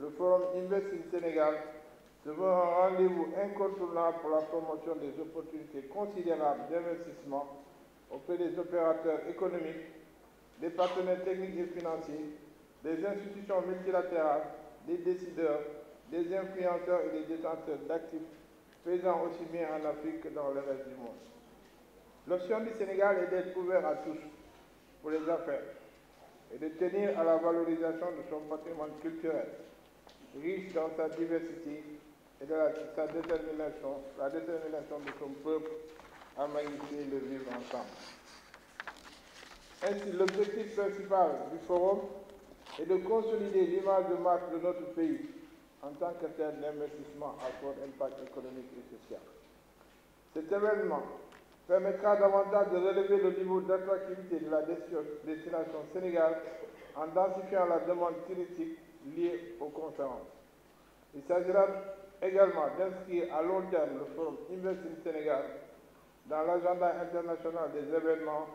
le Forum Invest in Sénégal se veut un rendez-vous incontournable pour la promotion des opportunités considérables d'investissement auprès des opérateurs économiques, des partenaires techniques et financiers, des institutions multilatérales, des décideurs, des influenceurs et des détenteurs d'actifs présents aussi bien en Afrique que dans le reste du monde. L'option du Sénégal est d'être ouvert à tous pour les affaires et de tenir à la valorisation de son patrimoine culturel, riche dans sa diversité et de la détermination de son peuple à magnifier le vivre ensemble. Ainsi, l'objectif principal du forum est de consolider l'image de marque de notre pays en tant que terre d'investissement à fort impact économique et social. Cet événement permettra davantage de relever le niveau d'attractivité de la destination Sénégal en densifiant la demande touristique liée aux conférences. Il s'agira également d'inscrire à long terme le forum Invest in Sénégal dans l'agenda international des événements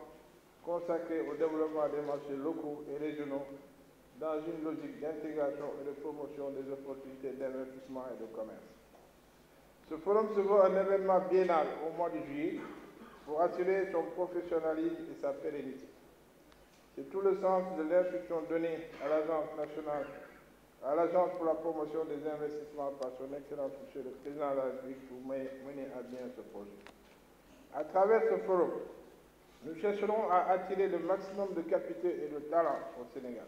consacrés au développement des marchés locaux et régionaux dans une logique d'intégration et de promotion des opportunités d'investissement et de commerce. Ce forum se veut un événement biennal au mois de juillet pour assurer son professionnalisme et sa pérennité. C'est tout le sens de l'instruction donnée à l'Agence pour la promotion des investissements par son Excellence Monsieur le Président de la République pour mener à bien ce projet. À travers ce forum, nous chercherons à attirer le maximum de capitaux et de talents au Sénégal,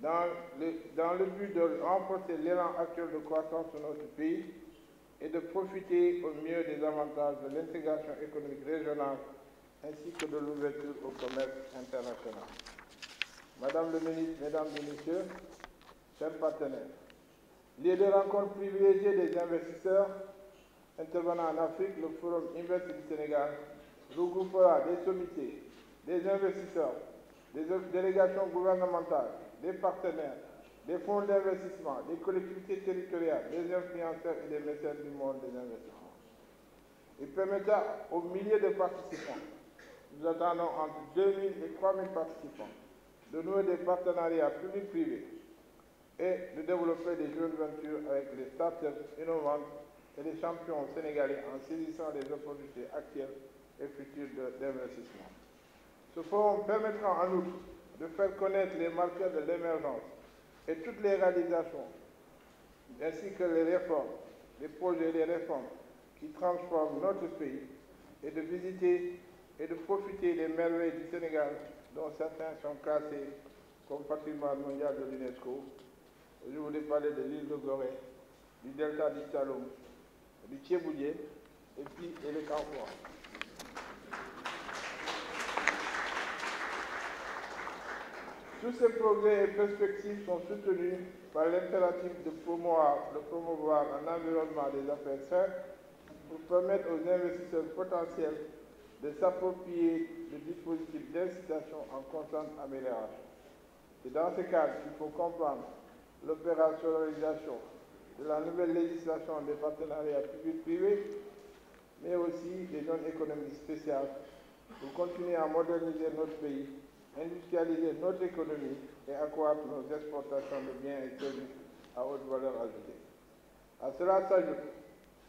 dans le but de renforcer l'élan actuel de croissance de notre pays et de profiter au mieux des avantages de l'intégration économique régionale ainsi que de l'ouverture au commerce international. Madame le ministre, Mesdames et Messieurs, chers partenaires, lieu de rencontre privilégié des investisseurs intervenant en Afrique, le Forum Invest in Sénégal regroupera des sommités, des investisseurs, des délégations gouvernementales, des partenaires, des fonds d'investissement, des collectivités territoriales, des influenceurs et des mécènes du monde des investissements. Il permettra aux milliers de participants, nous attendons entre 2000 et 3000 participants, de nouer des partenariats publics-privés et de développer des jeunes ventures avec les startups innovantes et les champions sénégalais en saisissant les opportunités actuelles et futures d'investissement. Ce forum permettra en outre de faire connaître les marqueurs de l'émergence et toutes les réalisations, ainsi que les réformes, les projets et les réformes qui transforment notre pays, et de visiter et de profiter des merveilles du Sénégal, dont certains sont classés comme patrimoine mondial de l'UNESCO. Je voulais parler de l'île de Gorée, du delta du Saloum, du Thiéboudié et le Campois. Tous ces progrès et perspectives sont soutenus par l'impératif de promouvoir un environnement des affaires sain pour permettre aux investisseurs potentiels de s'approprier le dispositif d'incitation en constante amélioration. C'est dans ce cadre qu'il faut comprendre l'opérationnalisation de la nouvelle législation des partenariats publics-privés, mais aussi des zones économiques spéciales pour continuer à moderniser notre pays, industrialiser notre économie et accroître nos exportations de biens et services à haute valeur ajoutée. À cela s'ajoute,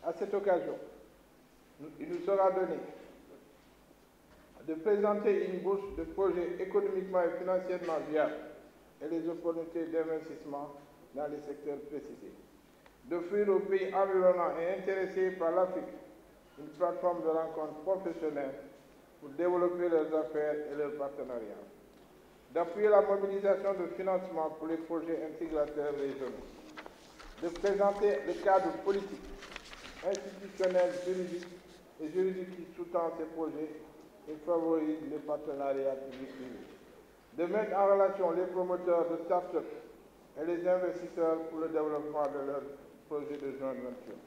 à cette occasion, il nous sera donné de présenter une bourse de projets économiquement et financièrement viables et les opportunités d'investissement dans les secteurs précisés, d'offrir aux pays environnants et intéressés par l'Afrique une plateforme de rencontres professionnelles pour développer leurs affaires et leurs partenariats, d'appuyer la mobilisation de financement pour les projets intégrateurs régionaux, de présenter le cadre politique, institutionnel, juridique qui sous-tend ces projets et favorise les partenariats publics-privés, de mettre en relation les promoteurs de start-up et les investisseurs pour le développement de leurs projets de joint venture,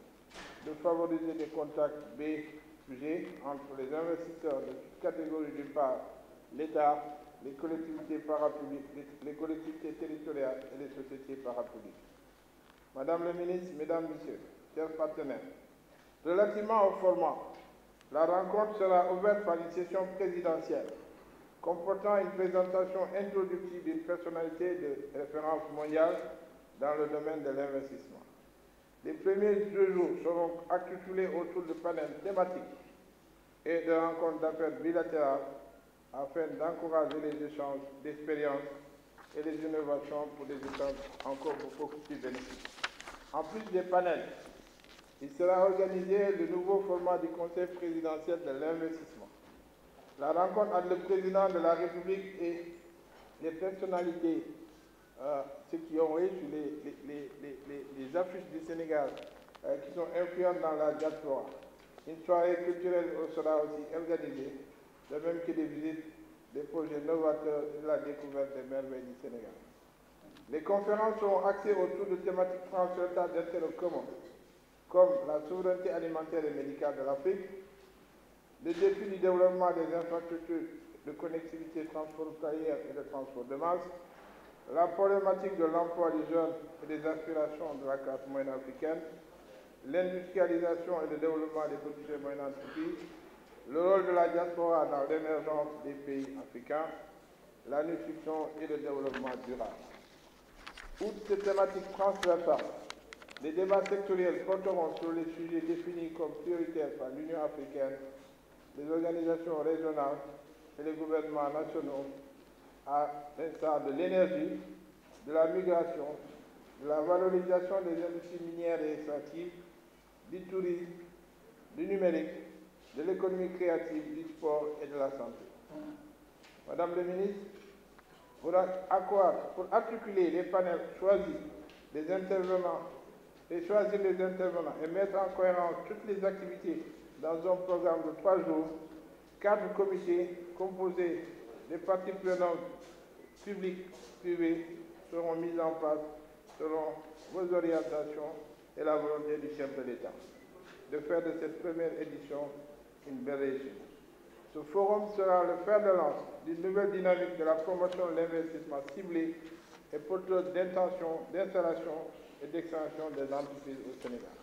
de favoriser des contacts B-G entre les investisseurs de toutes catégories, d'une part, l'État, les collectivités parapubliques, les collectivités territoriales et les sociétés parapubliques. Madame le ministre, Mesdames, Messieurs, chers partenaires, relativement au format, la rencontre sera ouverte par une session présidentielle comportant une présentation introductive d'une personnalité de référence mondiale dans le domaine de l'investissement. Les premiers 2 jours seront articulés autour de panels thématiques et de rencontres d'affaires bilatérales afin d'encourager les échanges d'expériences et les innovations pour des échanges encore beaucoup plus bénéfiques. En plus des panels, il sera organisé le nouveau format du Conseil présidentiel de l'investissement. La rencontre entre le président de la République et les personnalités, ceux qui ont reçu les affiches du Sénégal, qui sont influentes dans la diaspora. Une soirée culturelle sera aussi organisée, de même que des visites des projets novateurs et la découverte des merveilles du Sénégal. Les conférences seront axées autour de thématiques transversales d'intérêt commun, comme la souveraineté alimentaire et médicale de l'Afrique, les défis du développement des infrastructures de connectivité transfrontalière et de transport de masse, la problématique de l'emploi des jeunes et des aspirations de la classe moyenne africaine, l'industrialisation et le développement des petites et moyennes entreprises, le rôle de la diaspora dans l'émergence des pays africains, la nutrition et le développement durable. Outre ces thématiques transversales, les débats sectoriels porteront sur les sujets définis comme prioritaires par l'Union africaine, les organisations régionales et les gouvernements nationaux, à l'instar de l'énergie, de la migration, de la valorisation des industries minières et extractives, du tourisme, du numérique, de l'économie créative, du sport et de la santé. Madame le ministre, pour articuler les panels choisis des intervenants et choisir les intervenants et mettre en cohérence toutes les activités dans un programme de 3 jours, 4 comités composés des parties prenantes publiques, privées seront mis en place selon vos orientations et la volonté du chef de l'État de faire de cette première édition une belle réussite. Ce forum sera le fer de lance d'une nouvelle dynamique de la promotion de l'investissement ciblé et porteur d'intention, d'installation et d'extension des entreprises au Sénégal.